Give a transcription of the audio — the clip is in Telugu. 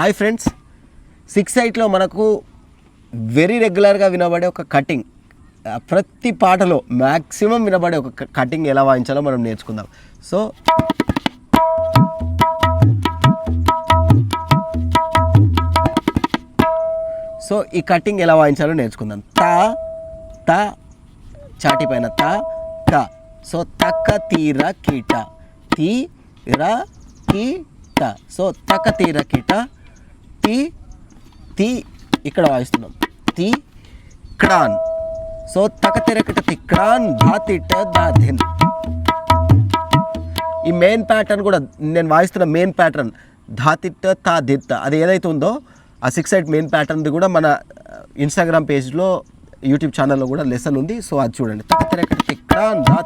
హాయ్ ఫ్రెండ్స్, 6/8లో మనకు వెరీ రెగ్యులర్గా వినబడే ఒక కటింగ్, ప్రతి పాటలో మ్యాక్సిమం వినబడే ఒక కటింగ్ ఎలా వాయించాలో మనం నేర్చుకుందాం. సో ఈ కటింగ్ ఎలా వాయించాలో నేర్చుకుందాం. తా త చాటి పైన తా త. సో తక్క తీర కీట తీర కీట. సో తక్క తీర కీట టీ తి ఇక్కడ వాయిస్తున్నాం. తి క్రాన్. సో తక తెరకట తిక్రాన్ ధా తిట్ట దా ధిన్. ఈ మెయిన్ ప్యాటర్న్ కూడా నేను వాయిస్తున్న మెయిన్ ప్యాటర్న్ ధా తిట్ట తా దిత్త, అది ఏదైతే ఉందో ఆ 6/8 మెయిన్ ప్యాటర్న్ది కూడా మన ఇన్స్టాగ్రామ్ పేజ్లో, యూట్యూబ్ ఛానల్లో కూడా లెసన్ ఉంది. సో అది చూడండి. తక తెరకట తిక్రాన్ ధా